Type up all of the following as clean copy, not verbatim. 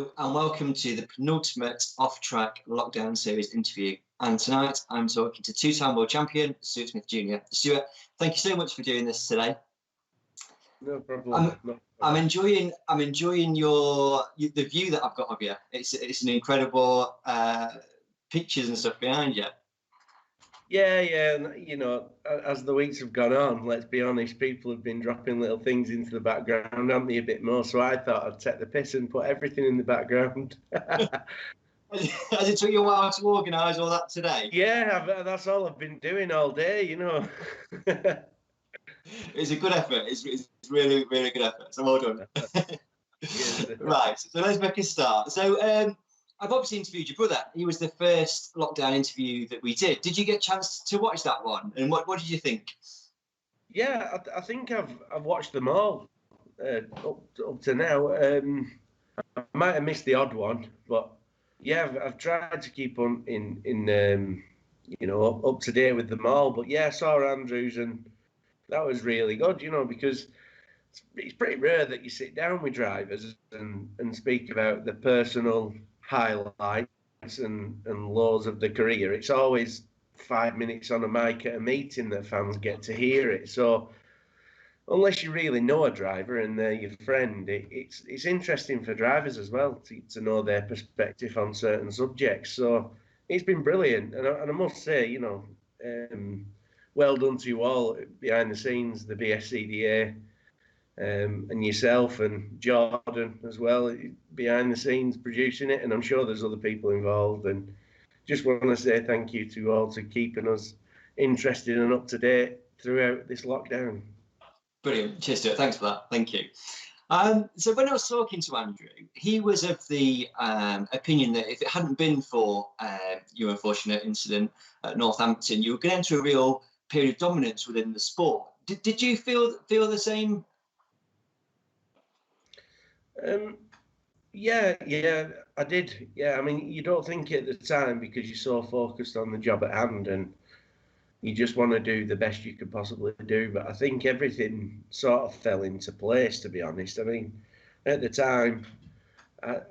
Hello and welcome to the penultimate off-track lockdown series interview. And tonight I'm talking to two-time world champion Stuart Smith Jr. Stuart, thank you so much for doing this today. No problem. I'm enjoying the view that I've got of you. It's an incredible pictures and stuff behind you. Yeah, and you know, as the weeks have gone on, let's be honest, people have been dropping little things into the background, haven't they, a bit more? So I thought I'd take the piss and put everything in the background. Has it took you a while to organise all that today? Yeah, that's all I've been doing all day, you know. It's a good effort. It's really, really good effort. So well done. Right, so let's make a start. So I've obviously interviewed your brother. He was the first lockdown interview that we did. Did you get a chance to watch that one? And what did you think? Yeah, I think I've watched them all up to now. I might have missed the odd one, but yeah, I've tried to keep on you know, up to date with them all. But yeah, I saw Andrews, and that was really good, you know, because it's pretty rare that you sit down with drivers and speak about the personal highlights and lows of the career. It's always 5 minutes on a mic at a meeting that fans get to hear it. So unless you really know a driver and they're your friend, it's interesting for drivers as well to know their perspective on certain subjects. So it's been brilliant, and I must say, you know, well done to you all behind the scenes, the BSCDA, and yourself and Jordan as well behind the scenes producing it, and I'm sure there's other people involved. And just want to say thank you to all to keeping us interested and up to date throughout this lockdown. Brilliant. Cheers, Stuart. Thanks for that. Thank you. So when I was talking to Andrew, he was of the opinion that if it hadn't been for your unfortunate incident at Northampton, you were going to enter a real period of dominance within the sport. Did you feel the same? Yeah, I did. Yeah, I mean, you don't think it at the time because you're so focused on the job at hand and you just want to do the best you could possibly do. But I think everything sort of fell into place, to be honest. I mean, at the time,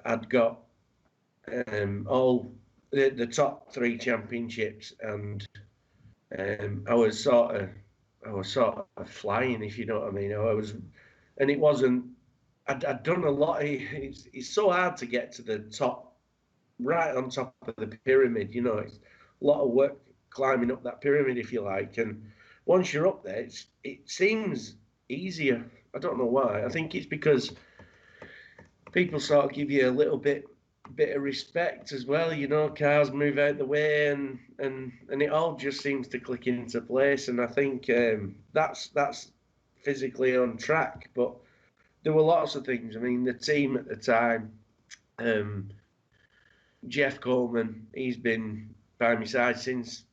I'd got all the top 3 championships, and I was sort of flying, if you know what I mean. And it wasn't. I'd done a lot. It's so hard to get to the top, right on top of the pyramid. You know, it's a lot of work climbing up that pyramid, if you like. And once you're up there, it seems easier. I don't know why. I think it's because people sort of give you a little bit of respect as well. You know, cars move out the way, and it all just seems to click into place. And I think that's physically on track, but there were lots of things. I mean, the team at the time, Jeff Coleman, he's been by my side since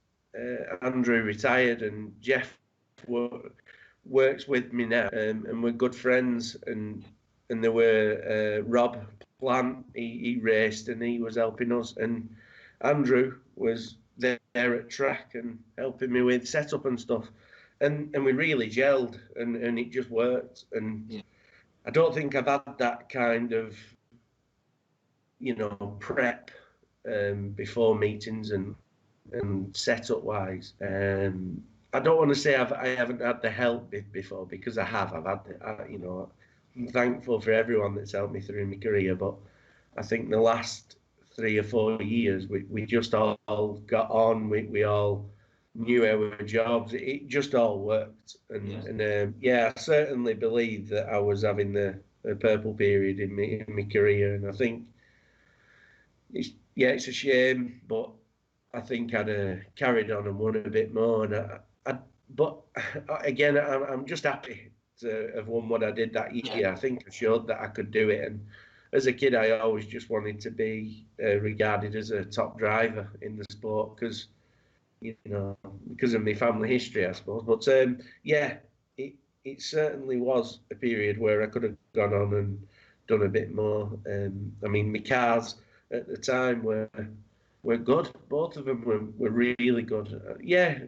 Andrew retired, and Jeff works with me now, and we're good friends. And there were Rob Plant, he raced and he was helping us, and Andrew was there at track and helping me with setup and stuff, and we really gelled, and it just worked. And yeah. I don't think I've had that kind of, you know, prep before meetings and setup wise. I don't want to say I haven't had the help before, because I have. I've had you know, I'm thankful for everyone that's helped me through my career. But I think the last 3 or 4 years, we just all got on. We all knew our jobs. It just all worked. And yeah, I certainly believe that I was having the purple period in my career. And I think it's a shame, but I think I'd carried on and won a bit more. And but again, I'm just happy to have won what I did that year. Yeah. I think I showed that I could do it. And as a kid, I always just wanted to be regarded as a top driver in the sport, because, you know, because of my family history, I suppose. But yeah, it certainly was a period where I could have gone on and done a bit more. I mean, my cars at the time were good. Both of them were really good. Yeah,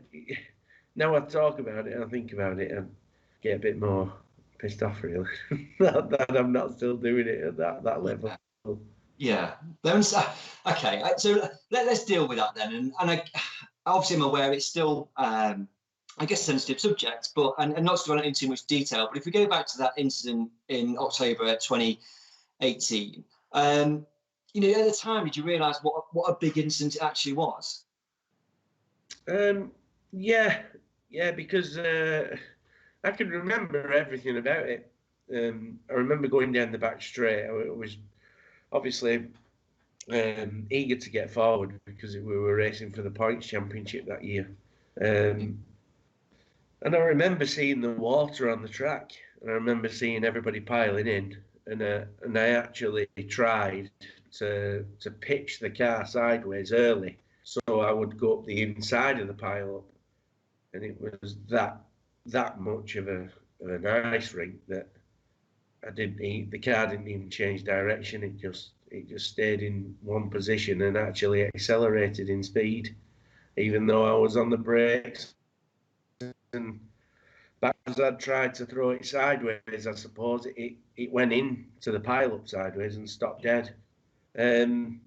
now I talk about it and I think about it and get a bit more pissed off, really, that I'm not still doing it at that level. Yeah. Okay. So let's deal with that then. And obviously I'm aware it's still, I guess, sensitive subject, but and not to go into too much detail. But if we go back to that incident in October 2018, you know, at the time, did you realise what a big incident it actually was? Yeah, yeah, because I can remember everything about it. I remember going down the back straight. I was obviously eager to get forward because we were racing for the points championship that year. And I remember seeing the water on the track, and I remember seeing everybody piling in, and I actually tried to pitch the car sideways early, so I would go up the inside of the pile up, and it was that much of an ice rink that the car didn't even change direction. It just stayed in one position and actually accelerated in speed, even though I was on the brakes. And back as I'd tried to throw it sideways, I suppose it went into the pile up sideways and stopped dead. And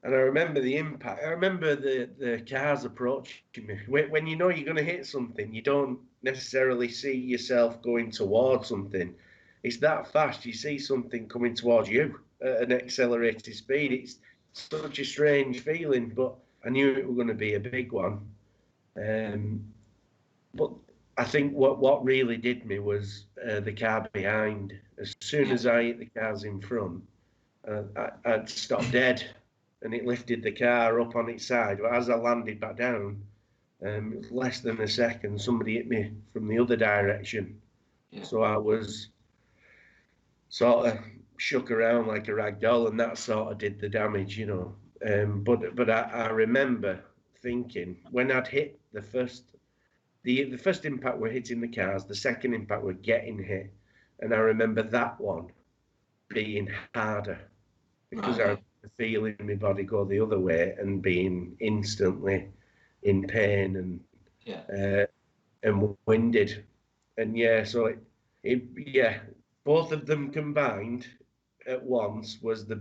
I remember the impact. I remember the cars approaching me. When you know you're going to hit something, you don't necessarily see yourself going towards something. It's that fast. You see something coming towards you at an accelerated speed. It's such a strange feeling, but I knew it was going to be a big one. But I think what really did me was the car behind. As soon as I hit the cars in front, I'd stopped dead, and it lifted the car up on its side. But as I landed back down, it was less than a second, somebody hit me from the other direction. Yeah. So I was sort of shook around like a rag doll, and that sort of did the damage, you know. But I remember thinking when I'd hit the first impact were hitting the cars, the second impact were getting hit, and I remember that one being harder because I remember feeling my body go the other way and being instantly in pain and winded, and so both of them combined at once was the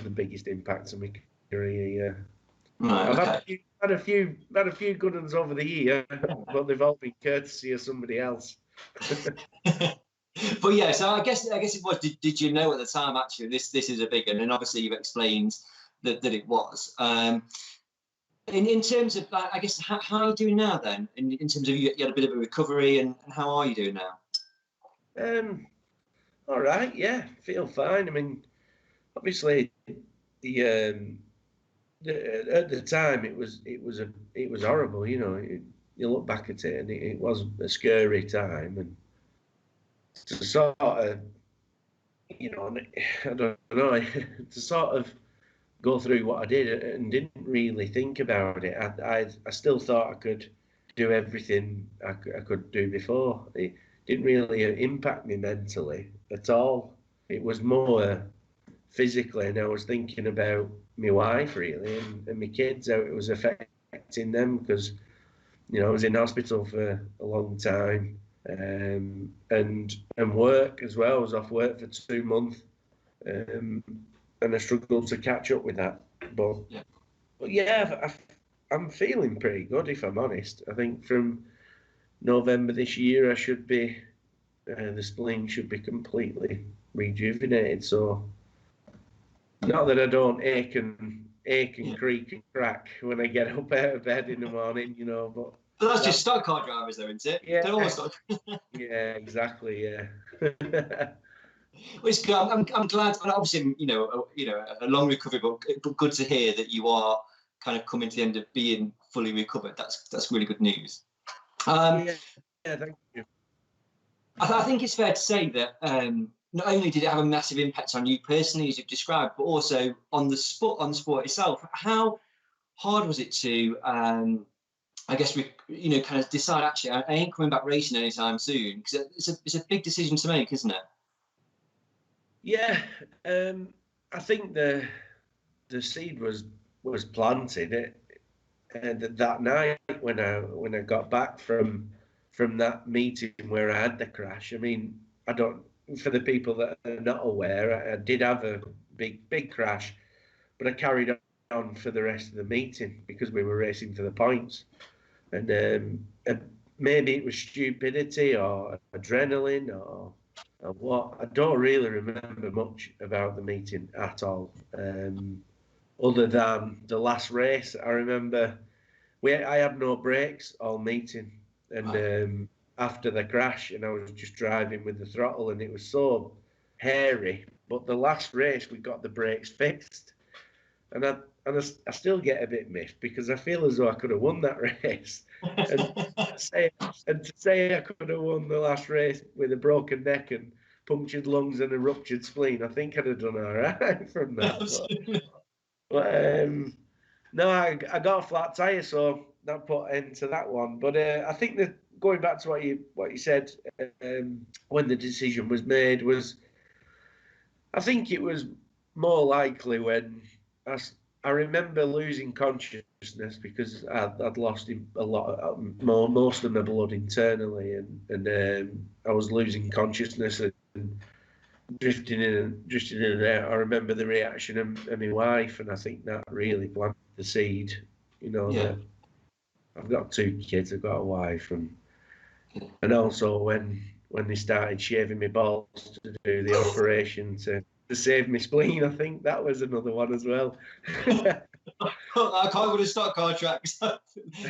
biggest impact of my career. Yeah. Right. I've Okay. had a few good ones over the year, but they've all been courtesy of somebody else. But yeah, so I guess it was. Did you know at the time actually this is a big one? And obviously you've explained that it was. In terms of, I guess, how are you doing now then? In terms of you had a bit of a recovery, and how are you doing now? All right, yeah, feel fine. I mean, obviously, at the time it was horrible. You know, you look back at it and it was a scary time, and to sort of, you know, I don't know, to sort of go through what I did and didn't really think about it. I still thought I could do everything I could do before. It didn't really impact me mentally at all. It was more physically, and I was thinking about my wife really and my kids, how it was affecting them because, you know, I was in hospital for a long time, and work as well. I was off work for 2 months, and I struggled to catch up with that. But I'm feeling pretty good, if I'm honest. I think from November this year, I should be the spleen should be completely rejuvenated. So not that I don't ache and creak and crack when I get up out of bed in the morning, you know, but that's just stock car drivers, though, isn't it? Yeah. Almost. Yeah, exactly. Yeah. Well, it's good. I'm glad. And obviously, you know, a long recovery, but good to hear that you are kind of coming to the end of being fully recovered. That's really good news. Yeah, thank you. I think it's fair to say that not only did it have a massive impact on you personally, as you've described, but also on the sport itself. How hard was it to, I guess, kind of decide, actually, I ain't coming back racing anytime soon? Because it's a big decision to make, isn't it? Yeah, I think the seed was planted that night when I got back from that meeting where I had the crash. I mean, for the people that are not aware, I did have a big crash. But I carried on for the rest of the meeting because we were racing for the points. And maybe it was stupidity or adrenaline or what. I don't really remember much about the meeting at all. Other than the last race, I remember I had no brakes all meeting, and after the crash, and I was just driving with the throttle, and it was so hairy. But the last race, we got the brakes fixed, and I still get a bit miffed because I feel as though I could have won that race, and to say I could have won the last race with a broken neck and punctured lungs and a ruptured spleen, I think I'd have done all right from that. But no, I got a flat tire, so that put end to that one. But I think that going back to what you said when the decision was made I think it was more likely when I remember losing consciousness because I'd lost a lot, most of my blood internally, and I was losing consciousness and drifting in and out. I remember the reaction of my wife, and I think that really planted the seed. That I've got 2 kids, I've got a wife, and also when they started shaving my balls to do the operation to save my spleen, I think that was another one as well. I can't go to stock car tracks.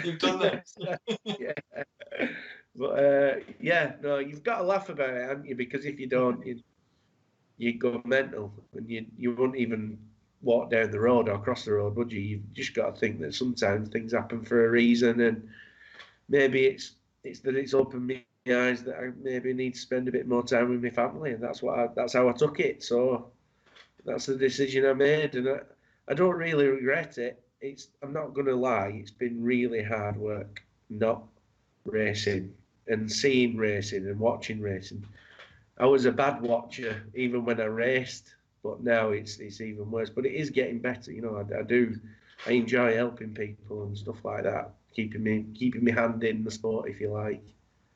You've done that. Yeah. But no, you've got to laugh about it, haven't you? Because if you don't, you go mental, and you wouldn't even walk down the road or cross the road, would you? You've just got to think that sometimes things happen for a reason, and maybe it's that it's opened my eyes that I maybe need to spend a bit more time with my family, and that's how I took it. So that's the decision I made, and I don't really regret it. I'm not going to lie, it's been really hard work not racing and seeing racing and watching racing. I was a bad watcher even when I raced, but now it's even worse. But it is getting better, I enjoy helping people and stuff like that, keeping me hand in the sport, if you like.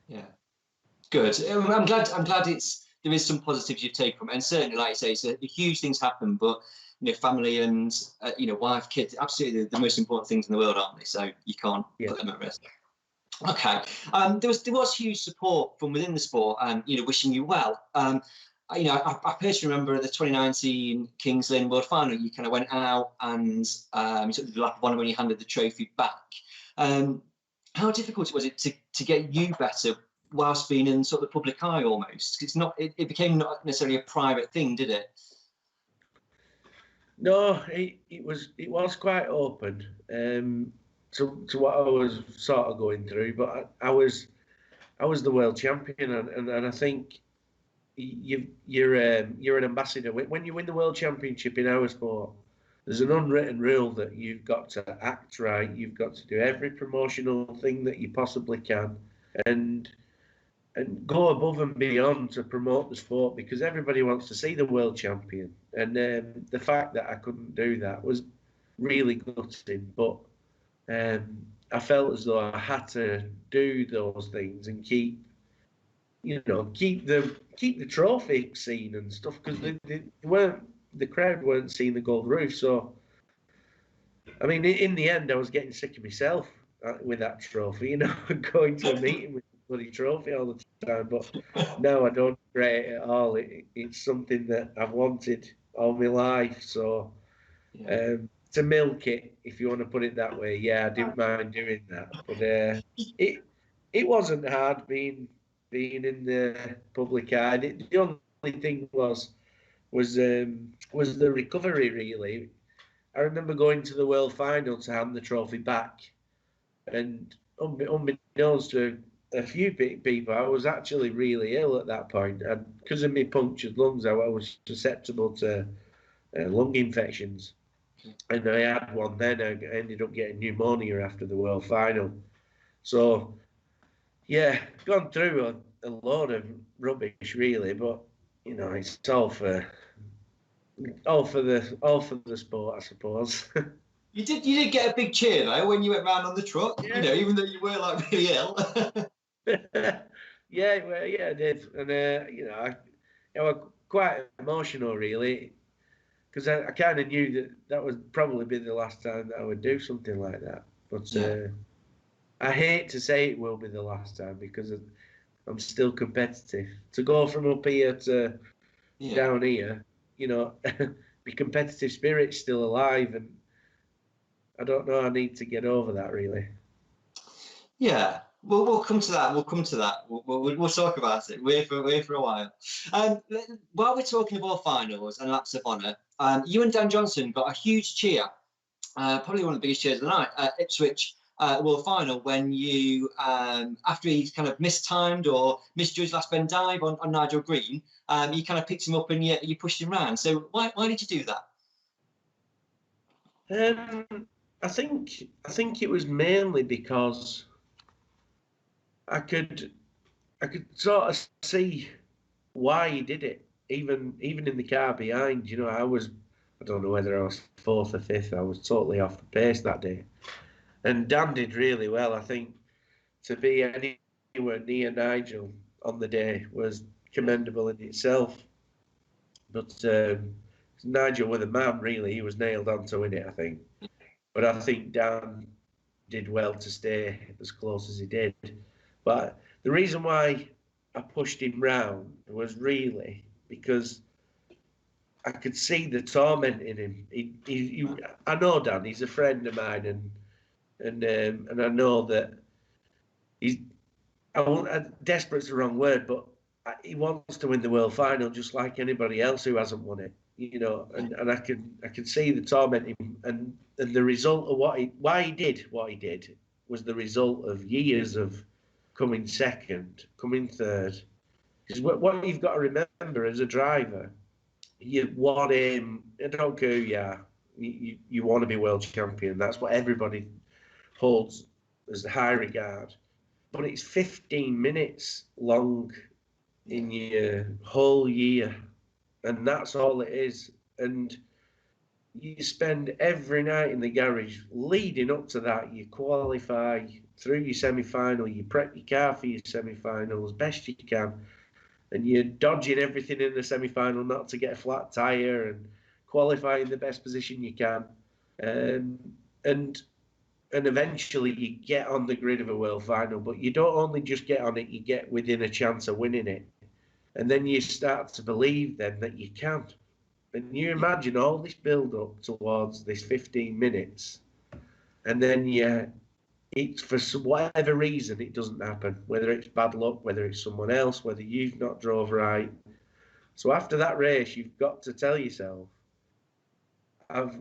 Yeah, good. I'm glad there is some positives you take from it, and certainly, like you say, it's huge things happen, but family and wife, kids, absolutely the most important things in the world, aren't they? So you can't put them at risk. Okay. There was huge support from within the sport, and wishing you well. I personally remember the 2019 Kings Lynn World Final. You kind of went out and you took the lap of honour when you handed the trophy back. How difficult was it to get you better whilst being in sort of the public eye almost? It became not necessarily a private thing, did it? No, it was quite open to what I was sort of going through, but I was the world champion, and I think you're an ambassador when you win the world championship in our sport. There's an unwritten rule that you've got to act right. You've got to do every promotional thing that you possibly can, and go above and beyond to promote the sport, because everybody wants to see the world champion. And the fact that I couldn't do that was really gutting. But I felt as though I had to do those things and keep the trophy scene and stuff, because the crowd weren't seeing the gold roof. So, I mean, in the end, I was getting sick of myself with that trophy, going to a meeting with a bloody trophy all the time. But no, I don't regret it at all. It's something that I've wanted all my life. So to milk it, if you want to put it that way, I didn't mind doing that. But it wasn't hard being in the public eye. The only thing was the recovery, really. I remember going to the world final to hand the trophy back, and unbeknownst to a few people, I was actually really ill at that point, and because of my punctured lungs, I was susceptible to lung infections, and I had one then. I ended up getting pneumonia after the world final. So, gone through a load of rubbish, really, but it's all for the sport, I suppose. You did get a big cheer though when you went round on the truck. Even though you were like really ill. I did, and I was quite emotional, really. because I kind of knew that that would probably be the last time that I would do something like that. But I hate to say it will be the last time because I'm still competitive. To go from up here to down here, you know, my competitive spirit's still alive, and I don't know. I need to get over that, really. Yeah, we'll come to that. We'll come to that. We'll talk about it. Wait for a while. While we're talking about finals and laps of honour, you and Dan Johnson got a huge cheer, probably one of the biggest cheers of the night at Ipswich World Final when you, after he kind of mistimed or misjudged last bend dive on Nigel Green, you kind of picked him up and you pushed him round. So why did you do that? I think it was mainly because I could sort of see why he did it, even in the car behind. You know, I don't know whether I was fourth or fifth. I was totally off the pace that day, and Dan did really well. I think to be anywhere near Nigel on the day was commendable in itself. But Nigel was a man, really. He was nailed on to win it, I think. But I think Dan did well to stay as close as he did. But the reason why I pushed him round was really because I could see the torment in him. I know Dan; he's a friend of mine, and I know that he's. Desperate's the wrong word, but he wants to win the world final just like anybody else who hasn't won it. You know, and I can see the torment in him, and the result of why he did what he did was the result of years of coming second, coming third. Because what you've got to remember as a driver, you want him. I don't care who you are. You want to be world champion. That's what everybody holds as high regard. But it's 15 minutes long in your whole year, and that's all it is. And you spend every night in the garage leading up to that. You qualify through your semi-final, you prep your car for your semi-final as best you can, and you're dodging everything in the semi-final not to get a flat tyre and qualifying the best position you can. And eventually you get on the grid of a world final, but you don't only just get on it, you get within a chance of winning it. And then you start to believe then that you can. And you imagine all this build-up towards this 15 minutes, and then it's for whatever reason it doesn't happen, whether it's bad luck, whether it's someone else, whether you've not drove right. So after that race, you've got to tell yourself, I've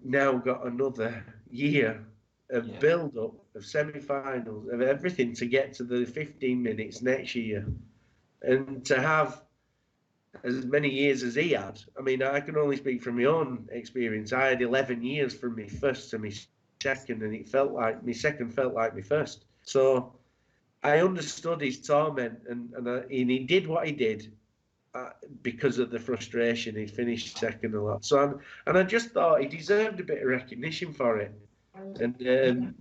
now got another year of build-up, of semi-finals, of everything to get to the 15 minutes next year. And to have as many years as he had, I mean, I can only speak from my own experience. I had 11 years from my first to my second, and it felt like my second felt like my first. So I understood his torment, and he did what he did because of the frustration. He finished second a lot. So I just thought he deserved a bit of recognition for it. And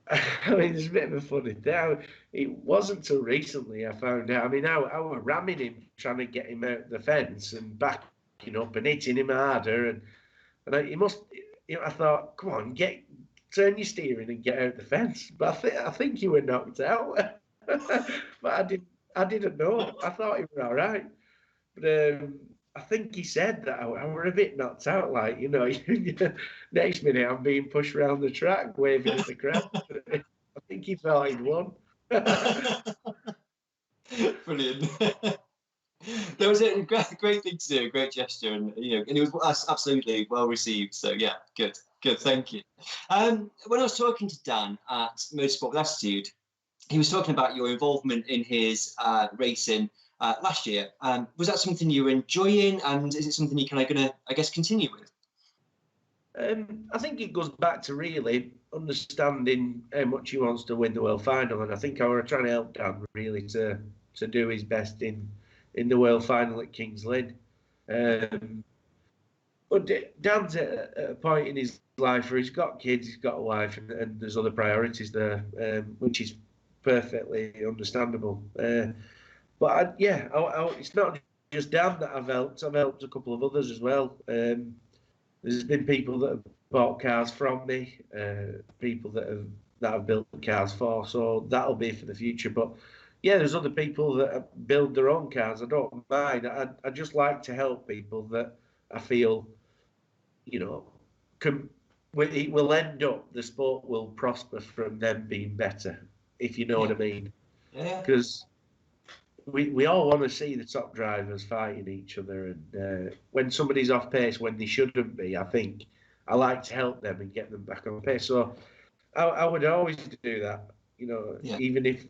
I mean, it's a bit of a funny thing. It wasn't until recently I found out. I mean, I was ramming him, trying to get him out the fence and backing up and hitting him harder. And he must, I thought, come on, turn your steering and get out the fence. But I think you were knocked out. But I didn't know. I thought he was all right. But I think he said that I were a bit knocked out, like, next minute I'm being pushed around the track, waving at the crowd. I think he thought he'd won. Brilliant. That was a great thing to do, a great gesture, and it was absolutely well received. So yeah, good, thank you. When I was talking to Dan at Motorsport with Attitude, he was talking about your involvement in his racing last year. Was that something you were enjoying, and is it something you're kind of going to, I guess, continue with? I think it goes back to really understanding how much he wants to win the world final, and I think I was trying to help Dan really to do his best in the world final at Kings Lynn. But Dan's at a point in his life where he's got kids, he's got a wife, and there's other priorities there, which is perfectly understandable. But it's not just Dan that I've helped. I've helped a couple of others as well. There's been people that have bought cars from me, people that I've built cars for. So that'll be for the future. But yeah, there's other people that build their own cars. I don't mind. I just like to help people that I feel, you know, it will end up, the sport will prosper from them being better, if you know what I mean. Yeah. Because we all want to see the top drivers fighting each other, and when somebody's off pace when they shouldn't be, I think I like to help them and get them back on pace. So I would always do that, you know, even if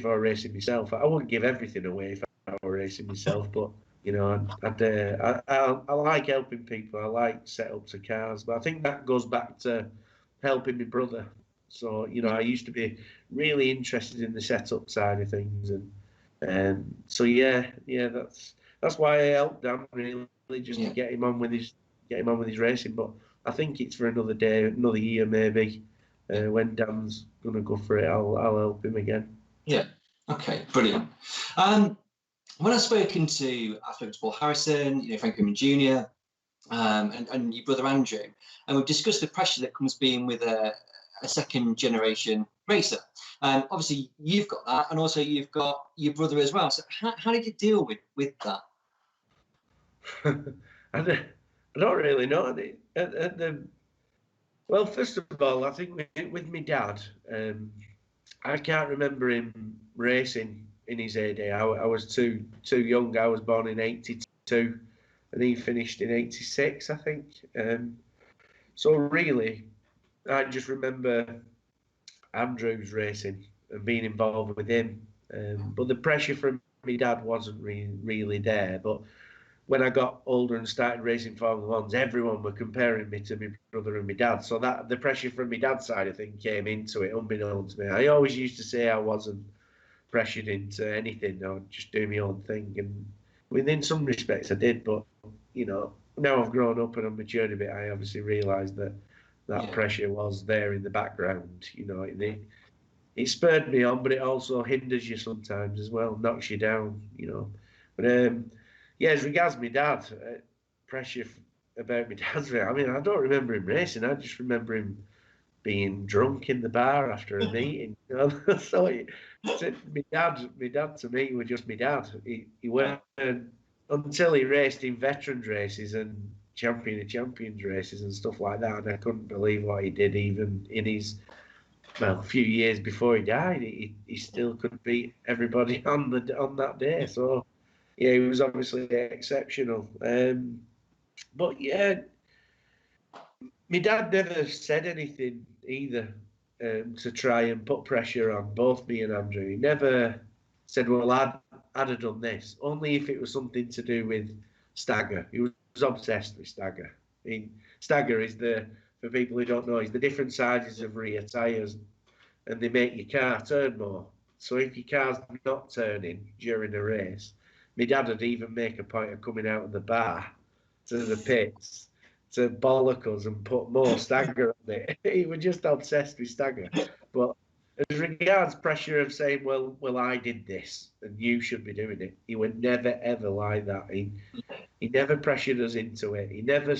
I were racing myself. I wouldn't give everything away if I were racing myself, but you know, I like helping people. I like setups of cars, but I think that goes back to helping my brother. So you know, I used to be really interested in the setup side of things, and so yeah, that's why I helped Dan really, just to get him on with his racing. But I think it's for another day, another year maybe. When Dan's gonna go for it, I'll help him again. Yeah. Okay. Brilliant. When I've spoken to Paul Harrison, you know, Frank Goodman Jr., and your brother Andrew, and we've discussed the pressure that comes being with a second generation racer. Obviously, you've got that, and also you've got your brother as well. So how did you deal with that? I don't really know. Well, first of all, I think with my dad, I can't remember him racing in his heyday. I was too young. I was born in '82, and he finished in '86, I think. So really, I just remember Andrew's racing and being involved with him. But the pressure from my dad wasn't really there. But when I got older and started racing Formula Ones, everyone were comparing me to my brother and my dad. So that the pressure from my dad's side, I think, came into it, unbeknownst to me. I always used to say I wasn't pressured into anything. I would just do my own thing. And within some respects, I did. But, you know, now I've grown up and I've matured a bit, I obviously realised that pressure was there in the background. You know, it spurred me on, but it also hinders you sometimes as well, knocks you down, you know. But, yeah, as regards my dad, pressure about my dad's race. I mean, I don't remember him racing. I just remember him being drunk in the bar after a meeting. You know? So my dad to me was just my dad. He went until he raced in veterans races and champion of champions races and stuff like that. And I couldn't believe what he did, even in his a few years before he died. He still could beat everybody on that day. So. Yeah, he was obviously exceptional. But yeah, my dad never said anything either to try and put pressure on both me and Andrew. He never said, well, I'd have done this, only if it was something to do with stagger. He was obsessed with stagger. I mean, stagger is for people who don't know, is the different sizes of rear tyres, and they make your car turn more. So if your car's not turning during a race, my dad would even make a point of coming out of the bar to the pits to bollock us and put more stagger on it. He was just obsessed with stagger. But as regards pressure of saying, well, I did this and you should be doing it, he would never, ever like that. He never pressured us into it. He never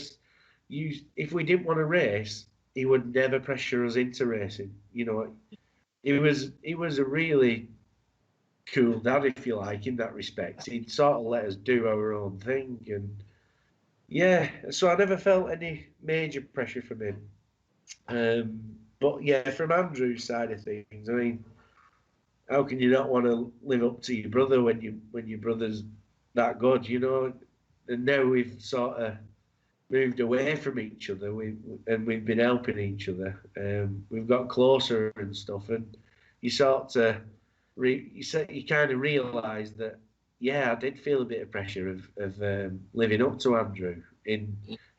used, if we didn't want to race, he would never pressure us into racing. You know, he was a really cool dad, if you like, in that respect. He'd sort of let us do our own thing, and yeah, so I never felt any major pressure from him. But yeah, from Andrew's side of things, I mean, how can you not want to live up to your brother when your brother's that good, you know? And now we've sort of moved away from each other, we've been helping each other. We've got closer and stuff, and you sort of you kind of realise that, yeah, I did feel a bit of pressure of living up to Andrew,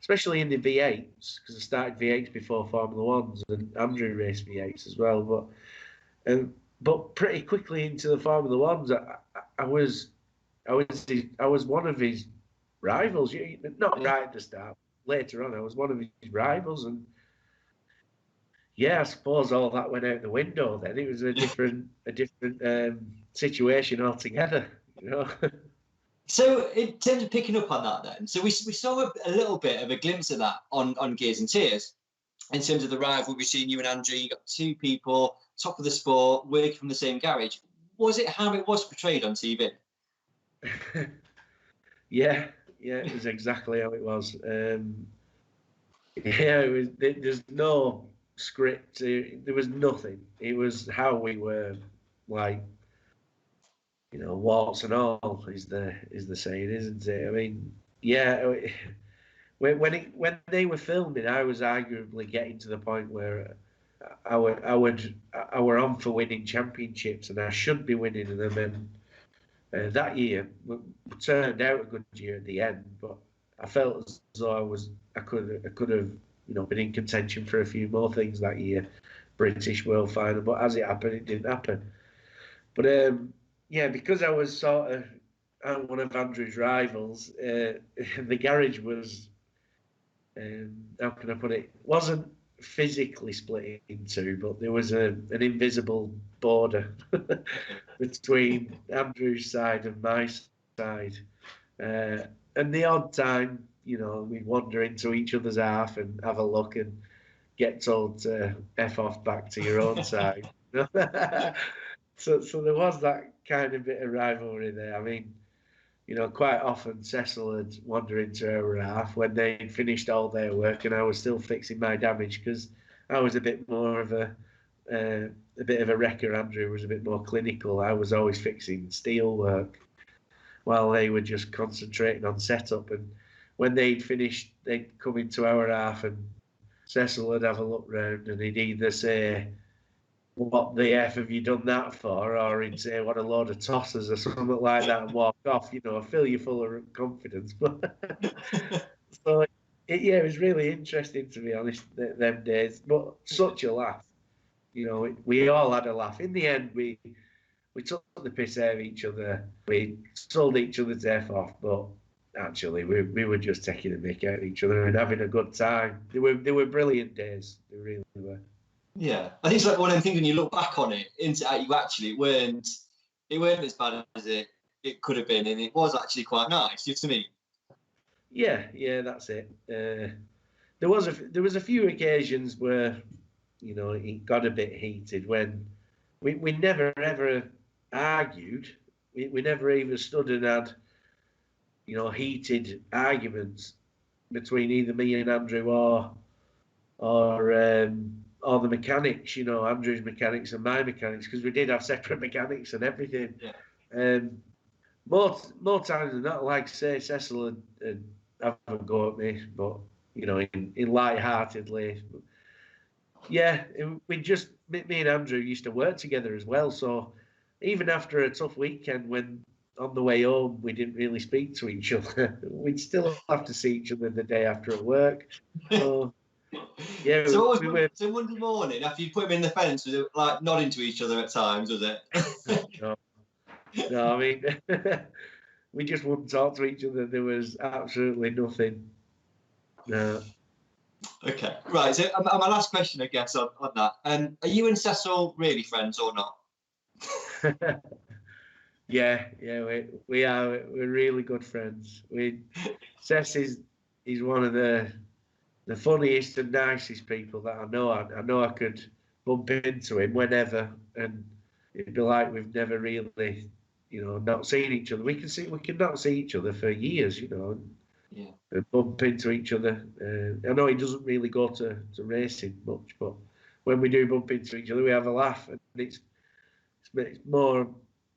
especially in the V8s, because I started V8s before Formula Ones, and Andrew raced V8s as well. But pretty quickly into the Formula Ones, I was one of his rivals. Not right at the start. Later on, I was one of his rivals, and yeah, I suppose all that went out the window. Then it was a different situation altogether, you know. So in terms of picking up on that then, so we saw a little bit of a glimpse of that on Gears and Tears in terms of the rivalry between you and Andrew. You got two people, top of the sport, working from the same garage. Was it how it was portrayed on TV? Yeah, it was exactly how it was. Yeah, it was. There's no script. There was nothing. It was how we were, like, warts and all is the saying, isn't it? I mean, yeah. When they were filming, I was arguably getting to the point where I were on for winning championships, and I should be winning them. And that year turned out a good year at the end, but I felt as though I could have been in contention for a few more things that year, British World Final. But as it happened, it didn't happen. But yeah, because I was sort of one of Andrew's rivals, the garage was. How can I put it? Wasn't physically split in two, but there was an invisible border between Andrew's side and my side. And the odd time, we'd wander into each other's half and have a look and get told to F off back to your own side. So there was that kind of bit of rivalry there. I mean, quite often Cecil would wander into our half when they'd finished all their work and I was still fixing my damage because I was a bit more of a bit of a wrecker. Andrew was a bit more clinical. I was always fixing steel work while they were just concentrating on setup. And when they'd finished, they'd come into our half and Cecil would have a look round and he'd either say, "What the F have you done that for?" Or he'd say, "What a load of tossers," or something like that, and walk off, fill you full of confidence. But so, it was really interesting, to be honest, them days. But such a laugh. We all had a laugh. In the end, we took the piss out of each other. We sold each other's F off, but actually, we were just taking a mick out of each other and having a good time. They were brilliant days. They really were. Yeah, I think it's like one of them things when you look back on it, you actually weren't as bad as it could have been, and it was actually quite nice. You know what I mean? Yeah, that's it. There was a few occasions where it got a bit heated when we never ever argued. We never even stood and had heated arguments between either me and Andrew or the mechanics, Andrew's mechanics and my mechanics, because we did have separate mechanics and everything. Yeah. More times than not, like say, Cecil would have a go at me, but in light-heartedly. Yeah, me and Andrew used to work together as well. So even after a tough weekend, when on the way home we didn't really speak to each other, we'd still have to see each other the day after at work. So. Yeah, so Monday morning after you put him in the fence, was it like nodding to each other at times? Was it? No, I mean, we just wouldn't talk to each other. There was absolutely nothing. No. Okay, right. So my last question, I guess, on that. Are you and Cecil really friends or not? Yeah, we are. We're really good friends. Cec he's one of the funniest and nicest people that I know. I know I could bump into him whenever, and it'd be like we've never really, not seen each other. We can not see each other for years, Yeah. And bump into each other. I know he doesn't really go to racing much, but when we do bump into each other, we have a laugh, and it's more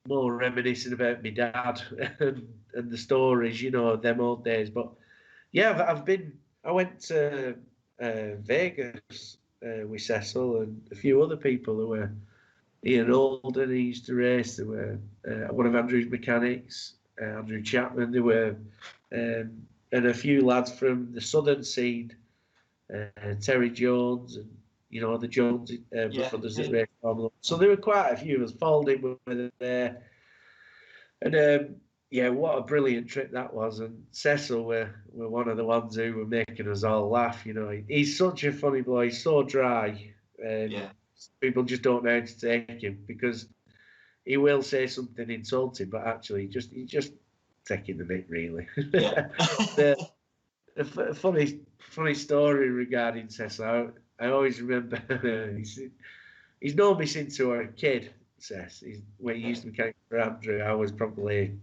reminiscent about my dad and the stories, them old days. But yeah, I went to Vegas with Cecil and a few other people who were Ian Holden. He used to race. There were one of Andrew's mechanics, Andrew Chapman. There were and a few lads from the southern scene, Terry Jones and the Jones brothers that race Formula 1. So there were quite a few of us. Folding were there, and yeah, what a brilliant trip that was. And Cecil were one of the ones who were making us all laugh. He's such a funny boy. He's so dry. People just don't know how to take him because he will say something insulting, but actually he just taking the mick, really. Yeah. Funny story regarding Cecil. I always remember he's known me since I was a kid. When he used to be mechanic for Andrew, I was probably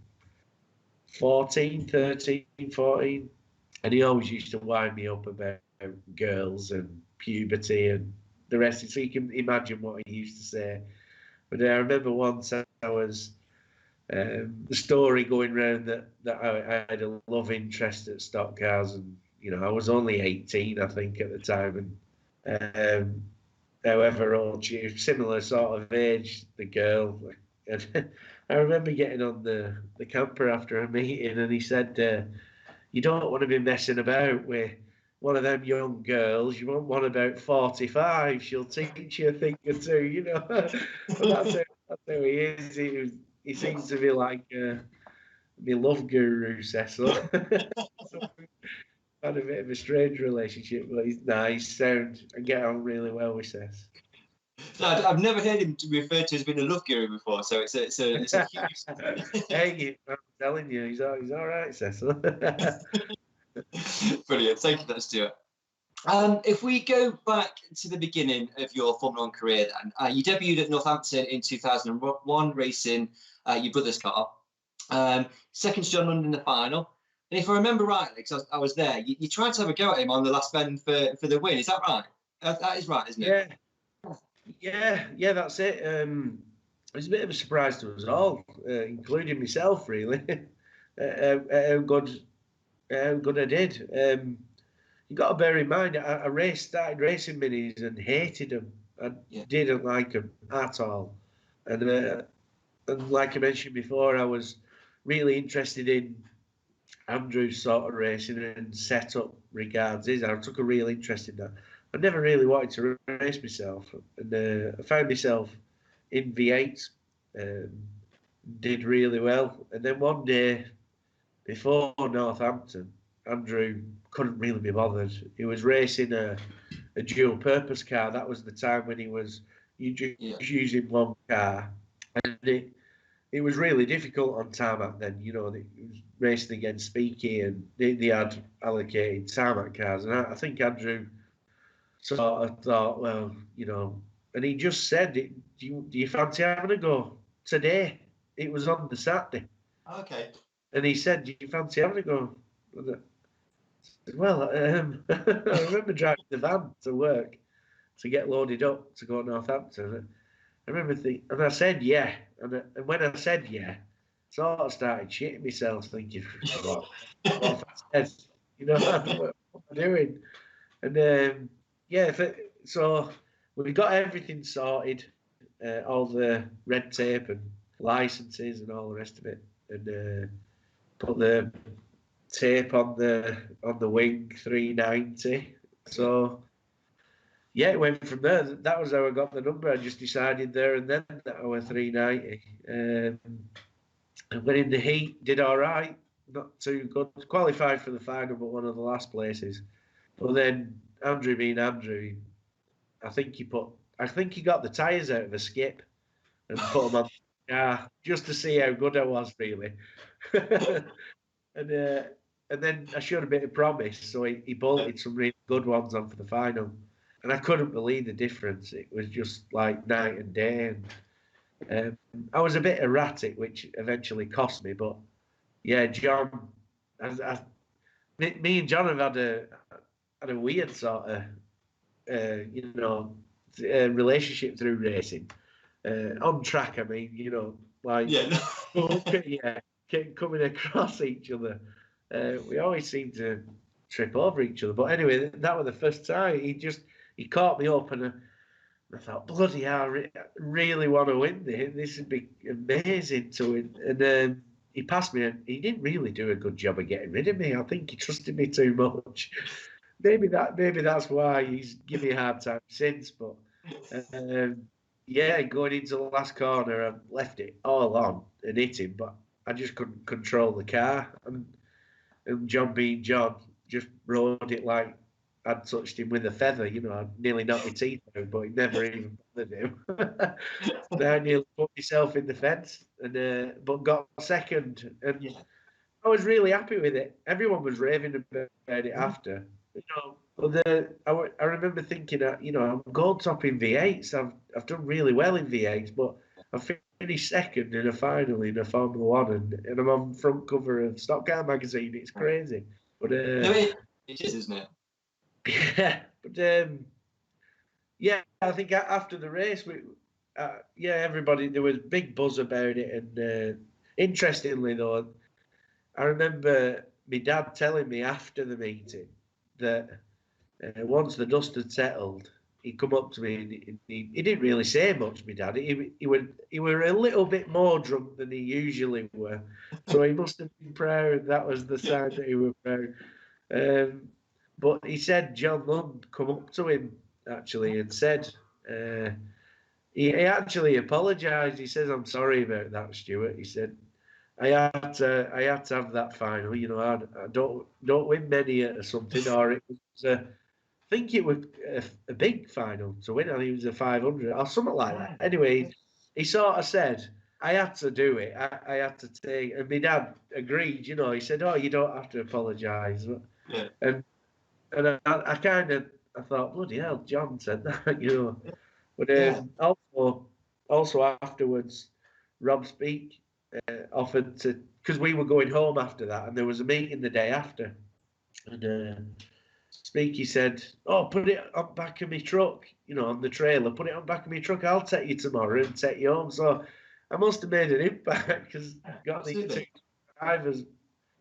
14, 13, 14. And he always used to wind me up about girls and puberty and the rest. So you can imagine what he used to say. But I remember once I was the story going around that I had a love interest at stock cars, and I was only 18, I think, at the time, and however old she, similar sort of age, the girl. And I remember getting on the camper after a meeting, and he said, "You don't want to be messing about with one of them young girls. You want one about 45. She'll teach you a thing or two, And that's how he is. He seems to be like my love guru, Cecil. So had a bit of a strange relationship, but he's sound. I get on really well with Cec. So I've never heard him referred to as being a love guru before, so it's a huge. Hey, I'm telling you, he's all right, Cecil. Brilliant, thank you for that, Stuart. If we go back to the beginning of your Formula 1 career, then you debuted at Northampton in 2001, racing your brother's car. Second to John London in the final. And if I remember rightly, because I was there, you tried to have a go at him on the last bend for the win. Is that right? That is right, isn't it? Yeah, that's it. It was a bit of a surprise to us all, including myself, really. How good I did. You got to bear in mind, I started racing minis and hated them. I didn't like them at all. And like I mentioned before, I was really interested in Andrew's sort of racing and setup regards his. I took a real interest in that. I never really wanted to race myself, and I found myself in V8, did really well. And then one day before Northampton, Andrew couldn't really be bothered. He was racing a dual purpose car. That was the time when he was using one car, and it was really difficult on tarmac then. He was racing against Speaky, and they had allocated tarmac cars, and I think Andrew sort of thought, well, and he just said, do you fancy having a go today? It was on the Saturday. Okay. And he said, do you fancy having a go? Well, I remember driving the van to work to get loaded up to go to Northampton. I remember thinking, and I said, yeah. And when I said, yeah, I sort of started shitting myself, thinking, what I said, what am I doing? And so we got everything sorted, all the red tape and licenses and all the rest of it, and put the tape on the wing 390. So it went from there. That was how I got the number. I just decided there and then that I was 390. And went in the heat, did all right, not too good. Qualified for the final, but one of the last places. But then Andrew being Andrew, I think he got the tyres out of a skip and put them on the car just to see how good I was, really. And then I showed a bit of promise, so he bolted some really good ones on for the final. And I couldn't believe the difference. It was just like night and day. And I was a bit erratic, which eventually cost me. But yeah, John, me and John have had a weird sort of, relationship through racing. On track, I mean, coming across each other. We always seem to trip over each other. But anyway, that was the first time. He caught me up, and I thought, bloody hell, I really want to win this. This would be amazing to win. And he passed me, and he didn't really do a good job of getting rid of me. I think he trusted me too much. Maybe that's why he's given me a hard time since. But going into the last corner, I left it all on and hit him, but I just couldn't control the car. And John being John, just rode it like I'd touched him with a feather. I nearly knocked my teeth out, but he never even bothered him. I nearly put myself in the fence, and but got second. And I was really happy with it. Everyone was raving about it after. You know, but I remember thinking that, you know, I'm gold top in V8s. I've done really well in V8s, but I finished second in a final in a Formula One, and I'm on front cover of Stock Car magazine. It's crazy. But No, it is, isn't it? yeah, but yeah, I think after the race, yeah, everybody, there was big buzz about it, and interestingly though, I remember my dad telling me after the meeting that once the dust had settled, he come up to me and he didn't really say much. My dad, he were a little bit more drunk than he usually were, so he must have been proud. That was the sign that he was proud. Um, but he said John Lund come up to him actually and said he actually apologised. He says, "I'm sorry about that, Stuart." He said, I had to have that final. You know, I don't win many or something, or it was I think it was a big final to win. I think it was a 500 or something like that. Anyway, he sort of said I had to do it. I had to take, and my dad agreed. You know, he said, "Oh, you don't have to apologise." Yeah. And I kind of I thought, bloody hell, John said that, you know. But Yeah. also afterwards, Rob Speak offered to, because we were going home after that, and there was a meeting the day after, and Speaky said, "Oh, put it on back of my truck, you know, on the trailer. Put it on back of my truck. I'll take you tomorrow and take you home." So I must have made an impact because got these two drivers,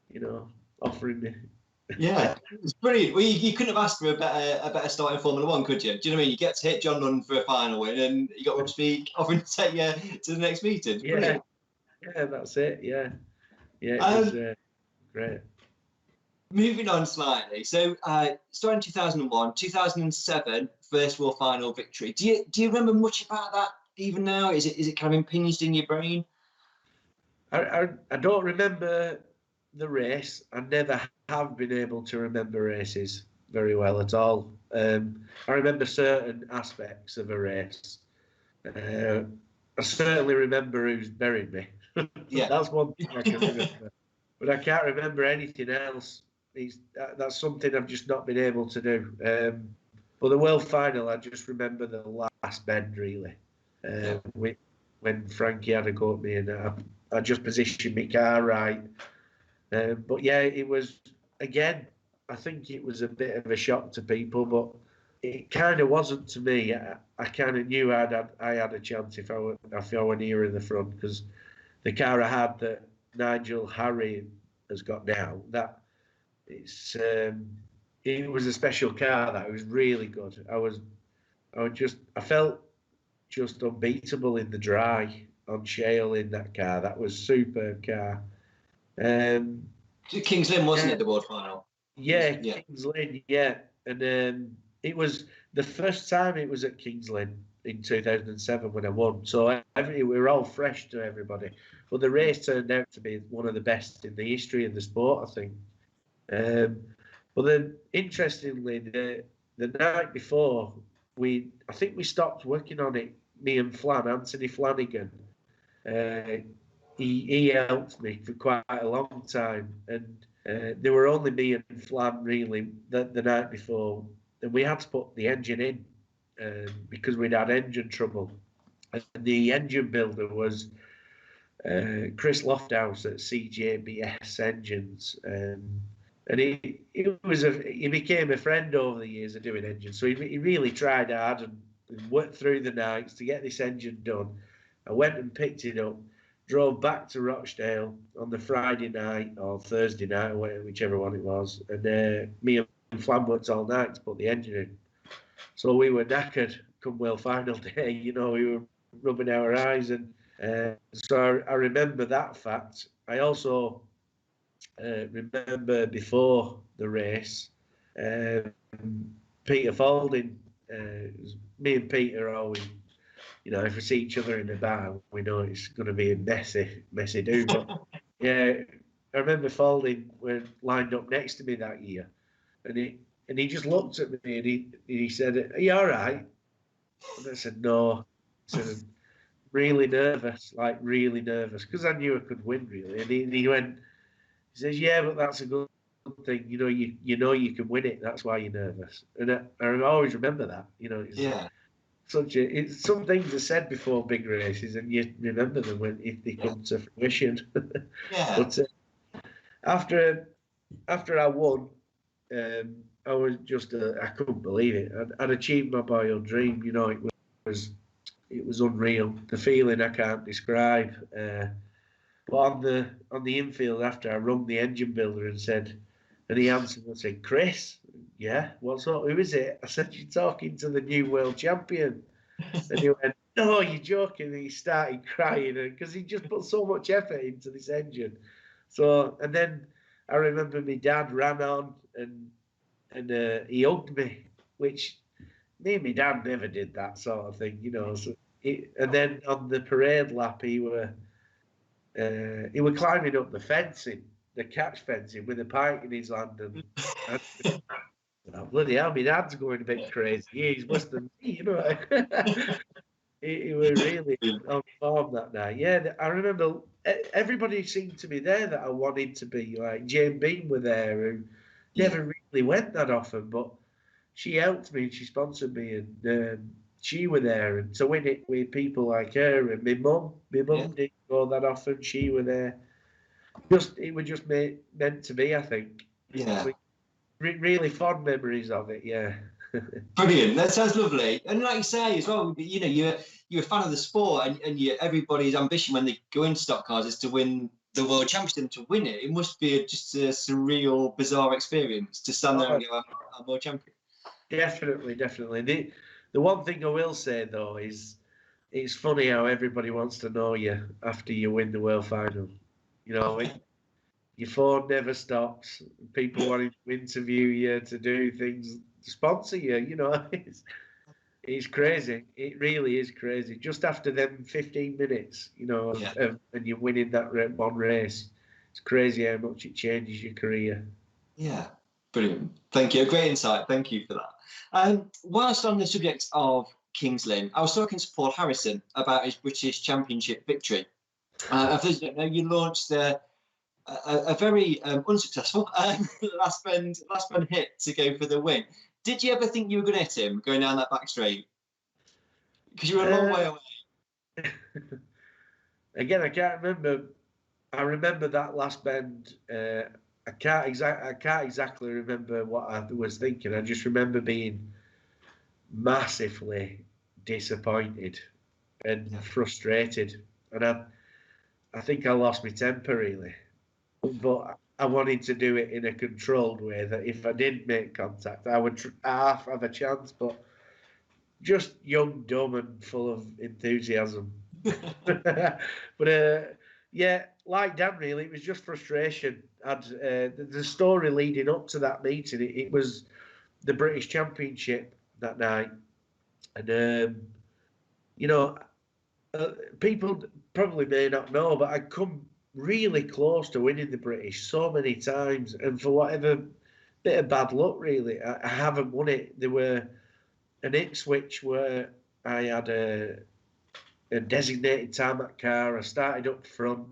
you know, offering me. Yeah, it's brilliant. Well, you couldn't have asked for a better start in Formula One, could you? Do you know what I mean? You get to hit John Lund for a final win, and you got Rob Speak offering to take you to the next meeting. It's brilliant. Yeah, that's it. Yeah, it was great. Moving on slightly. So, starting 2001, 2007, first World Final victory. Do you remember much about that even now? Is it kind of impinged in your brain? I don't remember the race. I never have been able to remember races very well at all. I remember certain aspects of a race. I certainly remember who's buried me. Yeah. That's one thing I can remember. But I can't remember anything else. That's something I've just not been able to do. But the World Final, I just remember the last bend, really. When Frankie had a go at me, and I just positioned my car right. But yeah, it was, again, I think it was a bit of a shock to people, but it kind of wasn't to me. I kind of knew I had a chance if I were nearer the front, because the car I had that Nigel Harry has got now, that it was a special car. That it was really good. I felt just unbeatable in the dry on shale in that car. That was superb car. Kings Lynn, wasn't it, the World Final? Yeah, Kings Lynn, yeah. And it was the first time it was at Kings Lynn in 2007 when I won. So we were all fresh to everybody. But the race turned out to be one of the best in the history of the sport, I think. But then, interestingly, the night before, I think we stopped working on it. Me and Anthony Flanagan. He helped me for quite a long time, and there were only me and Flan really the night before, and we had to put the engine in because we'd had engine trouble. And the engine builder was Chris Lofthouse at CJBS Engines, and he became a friend over the years of doing engines. So he really tried hard and worked through the nights to get this engine done. I went and picked it up, drove back to Rochdale on the Friday night or Thursday night, or whichever one it was, and me and Flan worked all night to put the engine in. So we were knackered come World Final day. You know, we were rubbing our eyes, and so I remember that fact. I also remember before the race, Peter Falding. Me and Peter always, you know, if we see each other in the bar, we know it's going to be a messy do. But yeah, I remember Falding were lined up next to me that year, and he just looked at me and he said, "Are you all right?" And I said, "No." I said, really nervous, because I knew I could win, really. And he went, He says, yeah, but that's a good thing. You know you can win it. That's why you're nervous. And I always remember that. Yeah. It's some things are said before big races, and you remember them if they come to fruition. Yeah. But after I won, I was just I couldn't believe it. I'd achieved my boyhood dream. It was unreal. The feeling I can't describe. But on the infield after, I rung the engine builder and said, and he answered and said, Chris, yeah, what's up? Who is it? I said, you're talking to the new world champion. And he went, no, you're joking. And he started crying because he just put so much effort into this engine. So, and then I remember my dad ran on and he hugged me, which me and my dad never did that sort of thing. So and then on the parade lap, he were climbing up the fencing, the catch fencing, with a pike in his hand, and oh, bloody hell, my dad's going a bit crazy. He's worse than me. He was really on form that night. Yeah, I remember everybody seemed to be there that I wanted to be. Like Jane Beam were there, who never really went that often, but she helped me and she sponsored me, and she were there, and to win it with people like her and my mum didn't go that often. She were there. It was just meant to be, I think. Yeah. So, really fond memories of it. Yeah. Brilliant. That sounds lovely. And like you say as well, you're a fan of the sport, and everybody's ambition when they go into stock cars is to win the world championship, and to win it. It must be just a surreal, bizarre experience to stand there and go, I'm world champion. Definitely. The one thing I will say though is it's funny how everybody wants to know you after you win the world final. Your phone never stops. People wanting to interview you, to do things, to sponsor you. It's crazy. It really is crazy. Just after them 15 minutes, and you're winning that one race, it's crazy how much it changes your career. Yeah, brilliant. Thank you. A great insight. Thank you for that. Whilst on the subject of Kings Lynn, I was talking to Paul Harrison about his British Championship victory. For those who don't know, you launched a very unsuccessful last bend hit to go for the win. Did you ever think you were going to hit him going down that back straight? Because you were a long way away. Again, I can't remember. I remember that last bend. I can't exactly remember what I was thinking. I just remember being massively disappointed and frustrated, and I think I lost my temper really. But I wanted to do it in a controlled way, that if I did make contact, I would half have a chance. But just young, dumb, and full of enthusiasm. But yeah, like Dan, really, it was just frustration. The story leading up to that meeting, it was the British Championship that night, and people probably may not know, but I'd come really close to winning the British so many times, and for whatever bit of bad luck, really, I haven't won it. There were an Ipswich where I had a designated tarmac car. I started up front.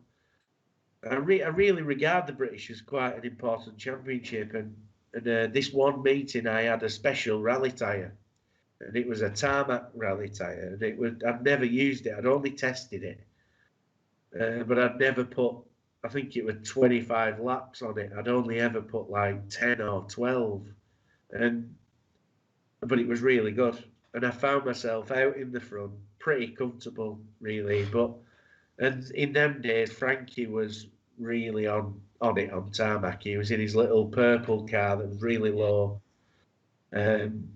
I really regard the British as quite an important championship, and this one meeting I had a special rally tyre, and it was a tarmac rally tyre, and I'd never used it. I'd only tested it, but I'd never put. I think it was 25 laps on it. I'd only ever put like 10 or 12, but it was really good. And I found myself out in the front, pretty comfortable, really. And in them days, Frankie was really on it on tarmac. He was in his little purple car that was really low, and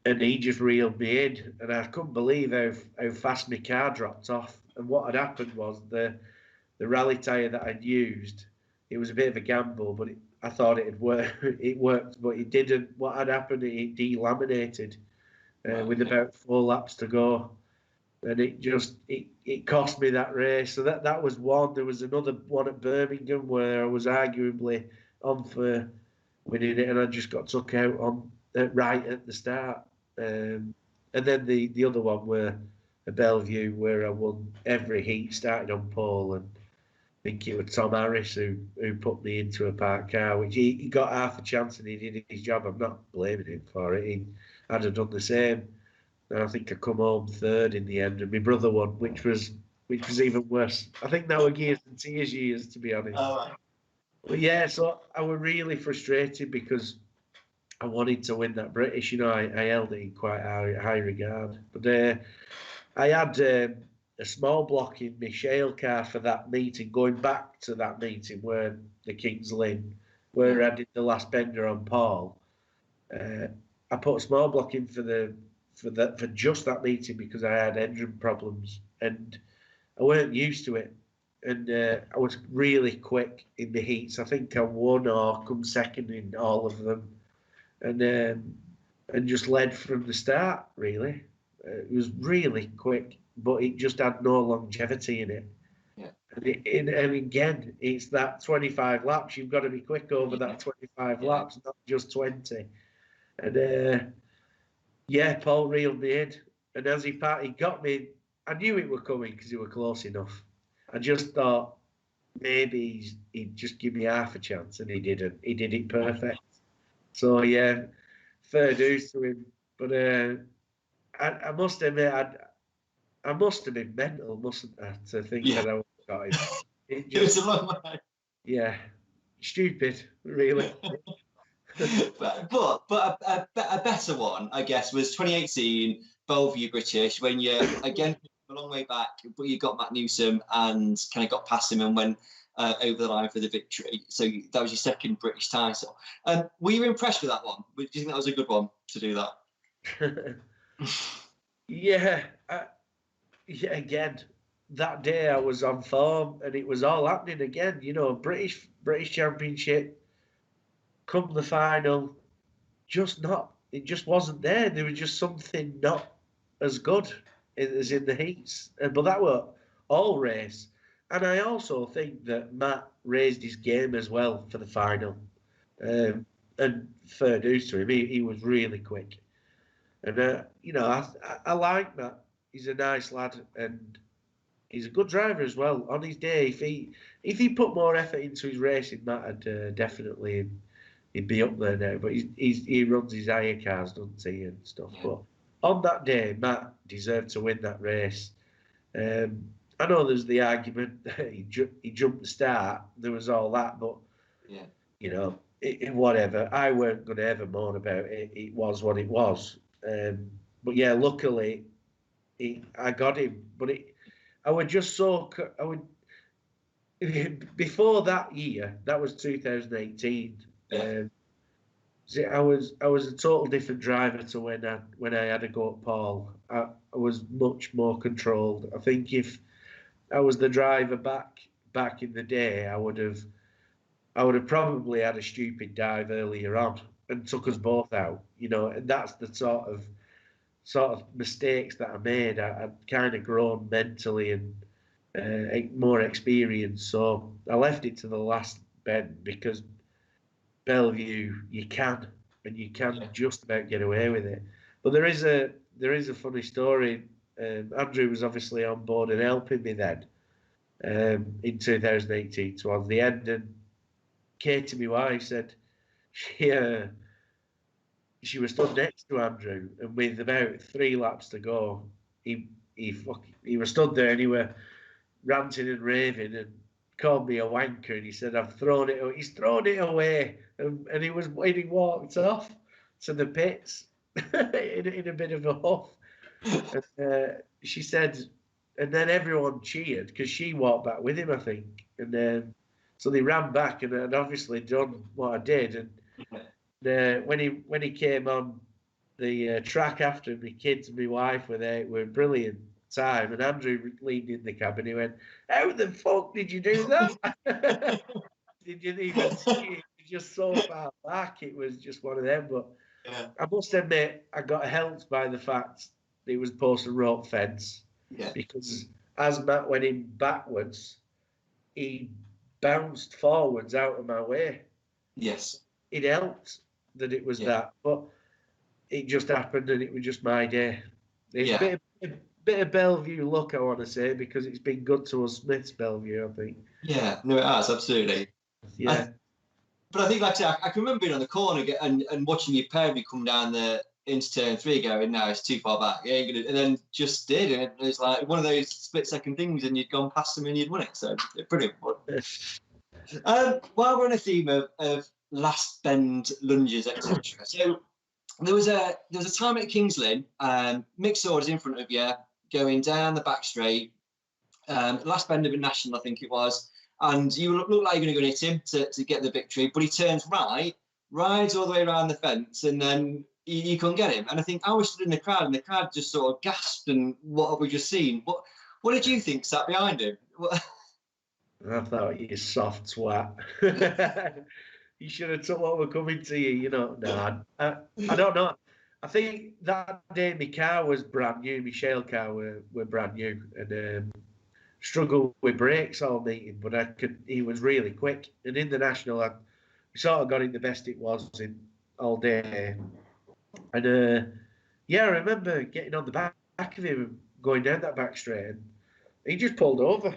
he just reeled me in, and I couldn't believe how fast my car dropped off. And what had happened was the rally tyre that I'd used, it was a bit of a gamble, but I thought it worked, but it didn't. What had happened, it delaminated with about 4 laps to go, and it cost me that race. So that was one. There was another one at Birmingham where I was arguably on for winning it, and I just got took out on right at the start. And then the other one were at Belle Vue, where I won every heat, started on pole, and think it was Tom Harris who put me into a parked car, which he got half a chance and he did his job. I'm not blaming him for it. I'd have done the same. And I think I come home third in the end, and my brother won, which was even worse. I think that were gears and tears years, to be honest. Oh, But yeah, so I was really frustrated because I wanted to win that British. You know, I held it in quite high regard. But I had a small block in my shale car for that meeting, going back to that meeting where the King's Lynn, where I did the last bender on Paul. I put a small block in for just that meeting because I had engine problems and I weren't used to it. And I was really quick in the heats. I think I won or come second in all of them, and just led from the start. Really, it was really quick, but it just had no longevity in it. yeah. And again, it's that 25 laps. You've got to be quick over that 25 laps, not just 20. And yeah, Paul reeled me in, and as he got me. I knew it were coming because he were close enough. I just thought maybe he'd just give me half a chance, and he didn't. He did it perfect. So yeah, fair dues to him. But I must admit, I must have been mental, mustn't I, to think that I would have got him. It was a long way. Yeah, stupid, really. but a better one, I guess, was 2018 Belle Vue British, when you again a long way back, but you got Matt Newsom and kind of got past him and went over the line for the victory. So that was your second British title. Were you impressed with that one? Do you think that was a good one to do that? Yeah, again, that day I was on form and it was all happening again. You know, British Championship, come the final, it just wasn't there. There was just something not as good as in the heats. But that were all race. And I also think that Matt raised his game as well for the final. And fair dues to him, he was really quick. And, you know, I like Matt. He's a nice lad and he's a good driver as well. On his day, if he put more effort into his racing, Matt would definitely he'd be up there now. But he runs his hire cars, doesn't he, and stuff. Yeah. But on that day, Matt deserved to win that race. I know there's the argument that he jumped the start. There was all that, but yeah, you know, whatever. I weren't going to ever moan about it. It was what it was. But yeah, luckily, I got him. But I would just before that year. That was 2018. Yeah. I was a total different driver to when I had a go at Paul. I was much more controlled. I think if I was the driver back in the day, I would have probably had a stupid dive earlier on and took us both out. You know, and that's the sort of mistakes that I made. I'd kind of grown mentally and more experience, so I left it to the last bend because Belle Vue, you can just about get away with it. But there is a funny story. Andrew was obviously on board and helping me then in 2018 towards the end, and Katie, my wife, said she was stood next to Andrew, and with about 3 laps to go, he was stood there and he were ranting and raving and called me a wanker, and he said, he's thrown it away, and he walked off to the pits in a bit of a huff. And she said, and then everyone cheered because she walked back with him, I think, and then so they ran back, and I'd obviously done what I did, and when he came on the track after, my kids and my wife were there, it were a brilliant time, and Andrew leaned in the cab and he went, "How the fuck did you do that?" Did you even see it? Just so far back, it was just one of them. But yeah. I must admit, I got helped by the fact that it was post and rope fence, because as Matt went in backwards, he bounced forwards out of my way. Yes, it helped that it was that, but it just happened, and it was just my day. It's bit of Belle Vue luck, I want to say, because it's been good to us Smiths, Belle Vue, I think. Yeah, no, it has, absolutely. Yeah. But I think, like I said, I can remember being on the corner and watching your parent come down the into turn 3 going, no, it's too far back. Yeah, and then just did. And it was like one of those split-second things, and you'd gone past them and you'd won it. So, brilliant. While we're on a theme of last bend lunges, etc. So there was a time at Kings Lynn, mixed orders in front of you, going down the back straight, last bend of a national, I think it was, and you look like you're going to go and hit him to get the victory, but he turns right, rides all the way around the fence, and then you couldn't get him. And I think I was stood in the crowd, and the crowd just sort of gasped, and what have we just seen? What did you think sat behind him? I thought, you soft twat. You should have took what were coming to you, No, I don't know. I think that day my car was brand new. My shale car were brand new, and struggled with brakes all meeting, but he was really quick. And in the national, we sort of got him the best it was in all day. And yeah, I remember getting on the back of him and going down that back straight, and he just pulled over.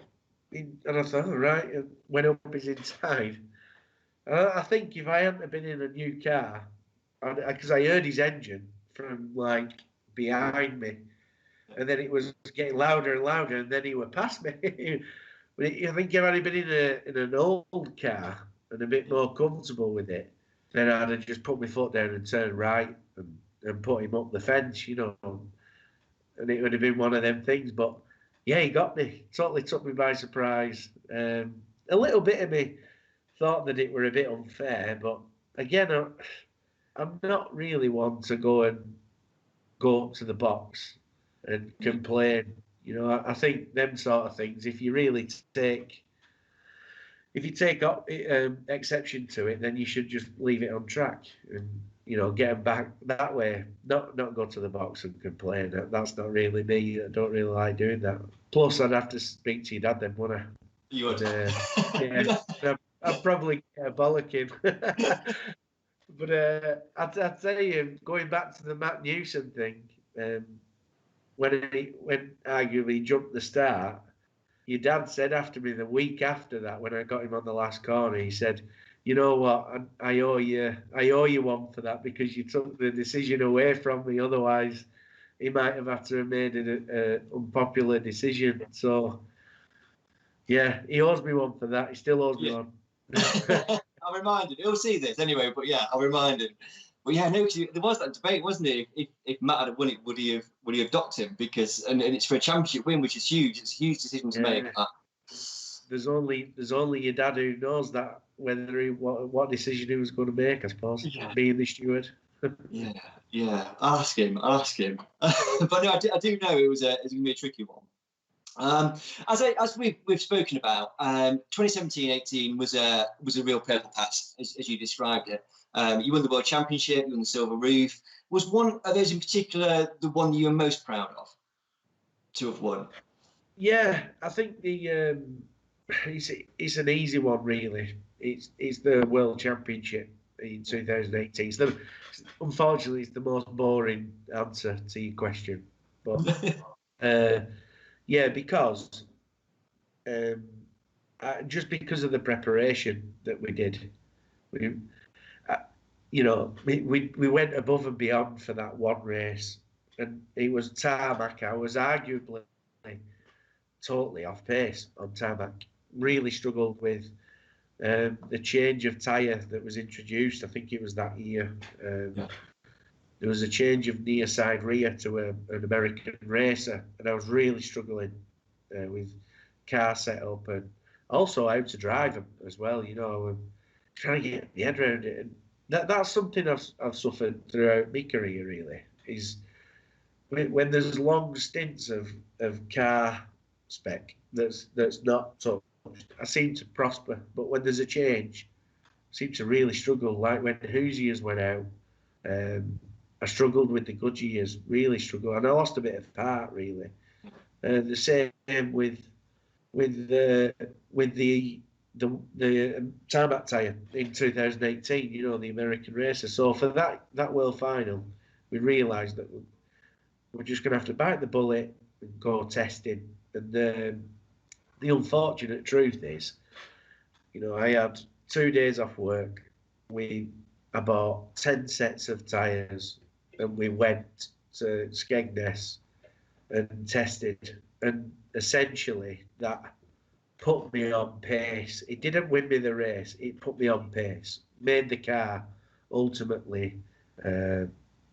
And I thought, all right, and went up his inside. I think if I hadn't been in a new car, because I heard his engine from like behind me, and then it was getting louder and louder, and then he were past me. But I think if I'd been in an old car and a bit more comfortable with it, then I'd have just put my foot down and turned right and put him up the fence, and it would have been one of them things. But yeah, he got me. Totally took me by surprise. A little bit of me thought that it were a bit unfair, but again, I'm not really one to go up to the box and complain. I think them sort of things, if you really take exception to it, then you should just leave it on track and get them back that way. Not go to the box and complain. That's not really me. I don't really like doing that. Plus, I'd have to speak to your dad then, wouldn't I? You would. Yeah, I'd probably get a bollocking. But I'd tell you, going back to the Matt Newsom thing, when arguably he jumped the start, your dad said after me the week after that, when I got him on the last corner, he said, "You know what? I owe you one for that, because you took the decision away from me. Otherwise, he might have had to have made an unpopular decision." So, yeah, he owes me one for that. He still owes me one. I'll remind him. He'll see this anyway, but yeah, I'll remind him. But yeah, no, there was that debate, wasn't it? If Matt had won it, would he have docked him? Because and it's for a championship win, which is huge. It's a huge decision to make. There's only your dad who knows that, whether what decision he was going to make, I suppose. Yeah. Being the steward. yeah. Ask him. But no, I do know it was going to be a tricky one. As we've spoken about, 2017-18 was a real purple patch, as you described it. You won the World Championship, you won the Silver Roof. Was one of those in particular the one you were most proud of to have won? Yeah, I think it's an easy one, really. It's the World Championship in 2018. Unfortunately, it's the most boring answer to your question, but. Yeah, because just because of the preparation that we did, we went above and beyond for that one race, and it was tarmac. I was arguably totally off pace on tarmac. Really struggled with the change of tyre that was introduced. I think it was that year. There was a change of near side rear to an American racer, and I was really struggling with car setup and also how to drive them as well. Trying to get the head around it, and that's something I've suffered throughout my career. Really, is when there's long stints of car spec that's not touched, I seem to prosper, but when there's a change, I seem to really struggle. Like when Hoosiers went out. I struggled with the Goodyears, really struggled, and I lost a bit of heart, really. The same with the tarmac tyre in 2018. The American racer. So for that World Final, we realised that we're just going to have to bite the bullet and go testing. And the unfortunate truth is, I had 2 days off work. I bought 10 sets of tyres and we went to Skegness and tested. And essentially that put me on pace. It didn't win me the race. It put me on pace. Made the car ultimately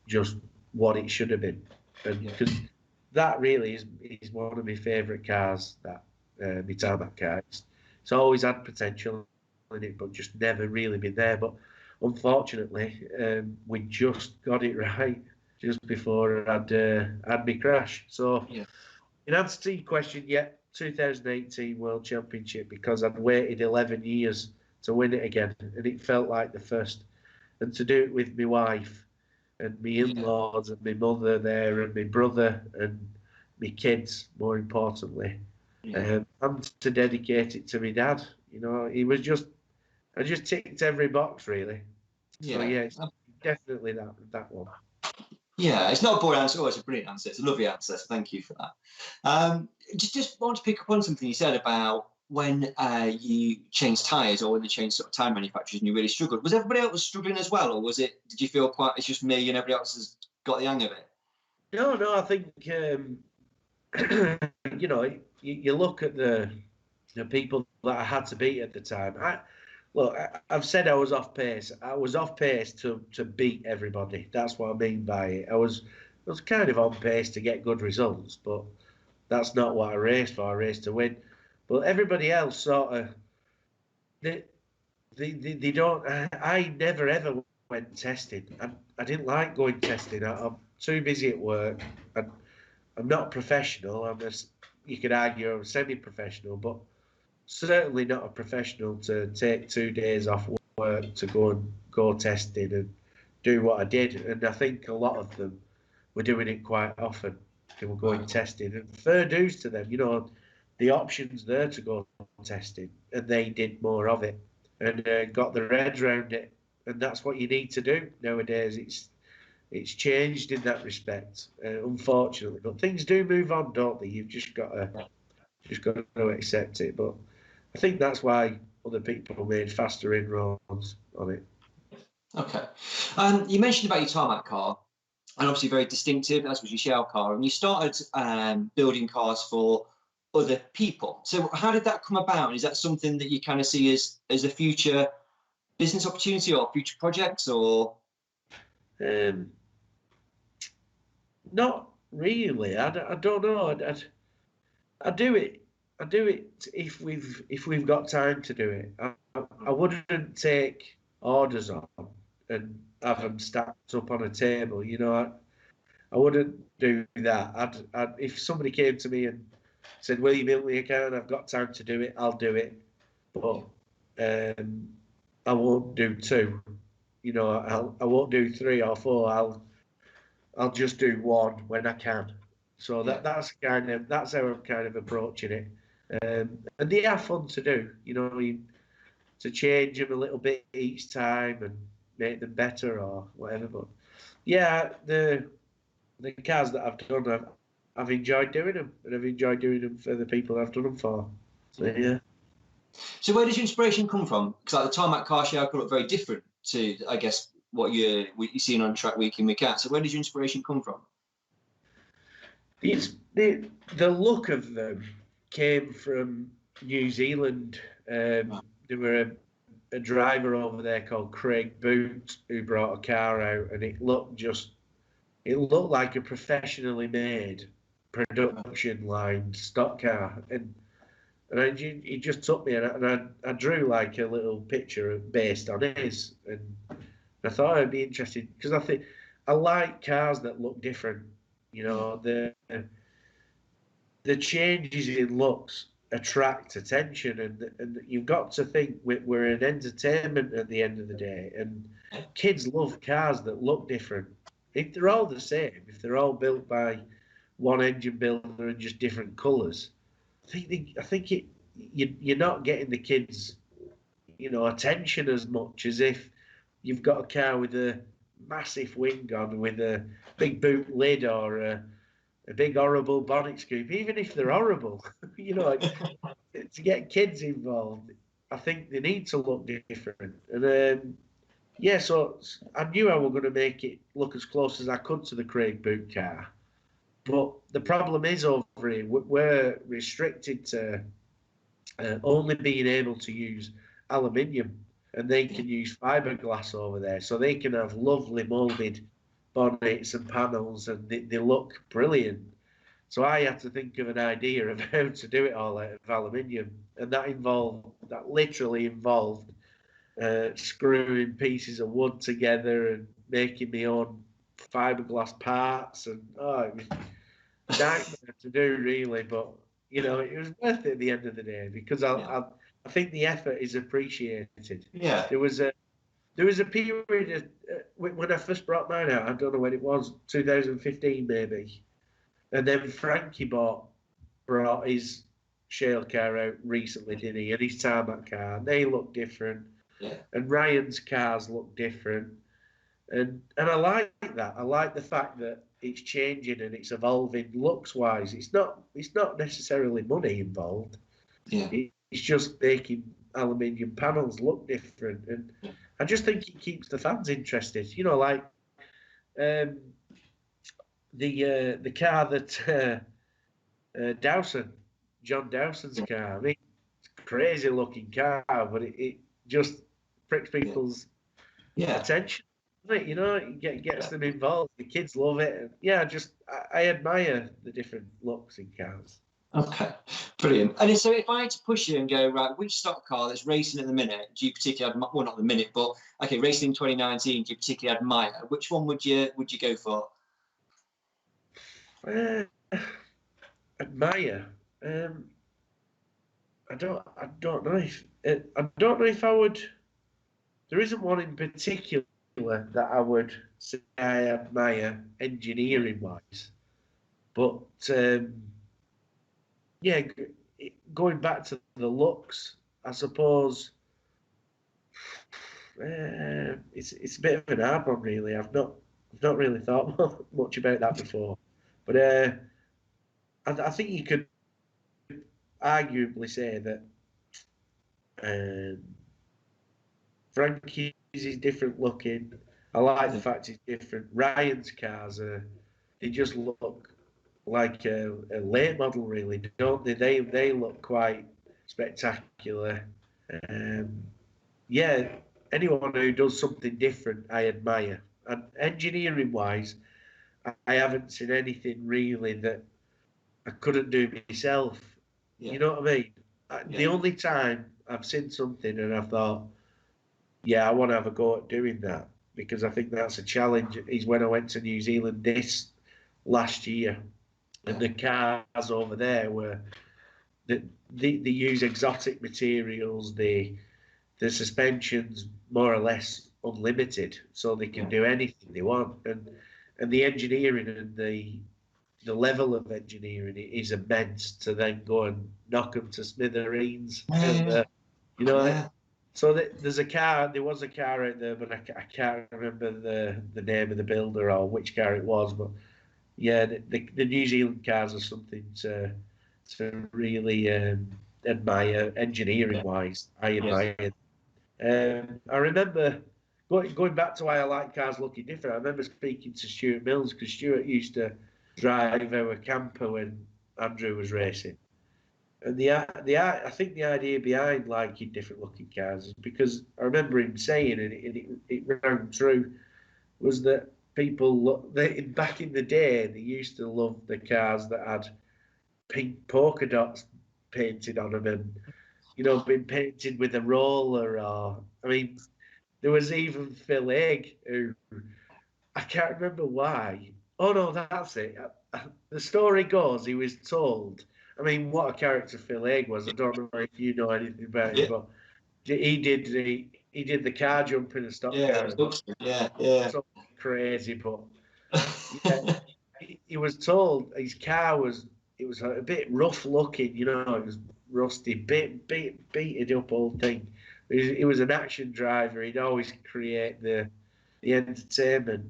just what it should have been. And because that really is one of my favourite cars, that my tarmac car. It's always had potential in it, but just never really been there. But unfortunately, we just got it right just before I'd had my crash. So, in answer to your question, 2018 World Championship, because I'd waited 11 years to win it again, and it felt like the first. And to do it with my wife and my in-laws and my mother there and my brother and my kids, more importantly, and to dedicate it to my dad. He was I just ticked every box, really. So, it's definitely that one. Yeah, it's not a boring answer. Oh, it's a brilliant answer. It's a lovely answer. So thank you for that. Just want to pick up on something you said about when you changed tyres, or when they changed sort of tyre manufacturers and you really struggled. Was everybody else struggling as well, or did you feel it's just me and everybody else has got the hang of it? No, I think you look at the people that I had to beat at the time. I've said I was off pace. I was off pace to beat everybody. That's what I mean by it. I was kind of on pace to get good results, but that's not what I raced for. I raced to win. But everybody else sort of they don't. I never ever went testing. I didn't like going testing. I'm too busy at work. I'm not professional. You could argue I'm semi-professional, but certainly not a professional to take 2 days off work to go testing and do what I did. And I think a lot of them were doing it quite often. They were going testing, and fair dues to them. The options there to go testing, and they did more of it and got their heads around it. And that's what you need to do nowadays. It's changed in that respect, unfortunately. But things do move on, don't they? You've just got to accept it. But I think that's why other people made faster inroads on it. Okay. You mentioned about your tarmac car, and obviously very distinctive, as was your shell car, and you started building cars for other people. So how did that come about? Is that something that you kind of see as a future business opportunity or future projects, or? Not really. I don't know. I do it. I do it if we've got time to do it. I wouldn't take orders on and have them stacked up on a table. I wouldn't do that. If somebody came to me and said, "Will you build me a car?" and I've got time to do it, I'll do it. But I won't do two. I won't do 3 or 4. I'll just do one when I can. So that's how I'm kind of approaching it. And they are fun to do, to change them a little bit each time and make them better or whatever. But the cars that I've done, I've enjoyed doing them, and I've enjoyed doing them for the people I've done them for. So yeah. So where does your inspiration come from? Because the tarmac car show look very different to, I guess, what you're seeing on track week in, week out. So where does your inspiration come from? It's the look of them came from New Zealand. There were a driver over there called Craig Boot who brought a car out, and it looked like a professionally made production line stock car, and he just took me, and I drew like a little picture based on his, and I thought I'd be interested because I like cars that look different. The changes in looks attract attention, and you've got to think we're an entertainment at the end of the day, and kids love cars that look different. If they're all the same, if they're all built by one engine builder and just different colours, I think you're not getting the kids, attention as much as if you've got a car with a massive wing on, with a big boot lid, or a big horrible bonnet scoop, even if they're horrible. You know, to get kids involved, I think they need to look different. And yeah, so I knew I was going to make it look as close as I could to the Craig Boot car. But the problem is over here, we're restricted to only being able to use aluminium, and they can use fiberglass over there. So they can have lovely moulded bonnets and panels, and they look brilliant. So I had to think of an idea of how to do it all out of aluminium, and that literally involved screwing pieces of wood together and making my own fiberglass parts, and it was a nightmare to do really, but you know it was worth it at the end of the day because I think the effort is appreciated. Yeah. There was a period when I first brought mine out. I don't know when it was, 2015 maybe, and then Frankie brought his shale car out recently, didn't he? And his tarmac car, and they look different. Yeah. And Ryan's cars look different, and I like that. I like the fact that it's changing and it's evolving looks wise. It's not necessarily money involved. Yeah. It's just making aluminium panels look different, and I just think it keeps the fans interested. You know, like the car that John Dowson's car. I mean, it's a crazy looking car, but it just pricks people's attention. You know, it gets them involved. The kids love it. And yeah, I admire the different looks in cars. Okay, brilliant. And so if I had to push you and go, right, which stock car that's racing at the minute do you particularly admire? Well, not the minute, but okay, racing in 2019, do you particularly admire? Which one would you go for? Admire. I don't know if I would. There isn't one in particular that I would say I admire engineering wise, but yeah, going back to the looks, I suppose it's a bit of an hard one, really. I've not really thought much about that before, but I think you could arguably say that Frankie's is different looking. I like the fact it's different. Ryan's cars they just look like a late model, really, don't they? They look quite spectacular. Yeah, anyone who does something different, I admire. And engineering wise, I haven't seen anything really that I couldn't do myself. Yeah. You know what I mean? The only time I've seen something and I've thought, yeah, I want to have a go at doing that because I think that's a challenge, is when I went to New Zealand this last year. And the cars over there they use exotic materials. The suspension's more or less unlimited, so they can do anything they want. And the engineering and the level of engineering is immense to then go and knock them to smithereens. And, you know, so there was a car out there, but I can't remember the name of the builder or which car it was, but yeah, the New Zealand cars are something to really admire engineering wise. I admire it. I remember going back to why I like cars looking different. I remember speaking to Stuart Mills because Stuart used to drive our camper when Andrew was racing. And I think the idea behind liking different looking cars is because I remember him saying, and it rang true, was that back in the day, they used to love the cars that had pink polka dots painted on them and, you know, been painted with a roller. Or, I mean, there was even Phil Egg, who I can't remember why. Oh no, that's it. The story goes, he was told. I mean, what a character Phil Egg was. I don't know if you know anything about him, but he did the car jump in a stock car. Yeah. So crazy, but yeah, he was told his car was a bit rough looking. You know, it was rusty, beaten up old thing. He was an action driver. He'd always create the entertainment.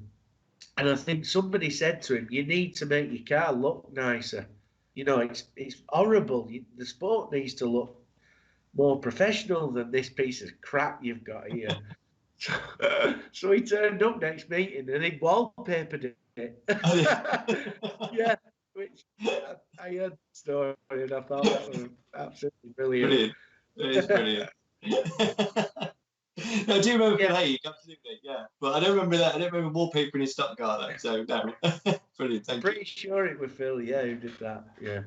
And I think somebody said to him, "You need to make your car look nicer. You know, it's horrible. The sport needs to look more professional than this piece of crap you've got here." So he turned up next meeting and he wallpapered it. Yeah, which I heard the story and I thought that was absolutely brilliant. Brilliant. It is brilliant. No, I do remember Yeah. Phil Haig, absolutely, yeah. But I don't remember that. I don't remember wallpapering his stock car though. So no, brilliant. I'm Thank you. pretty sure it was Phil, yeah, who did that. Yeah.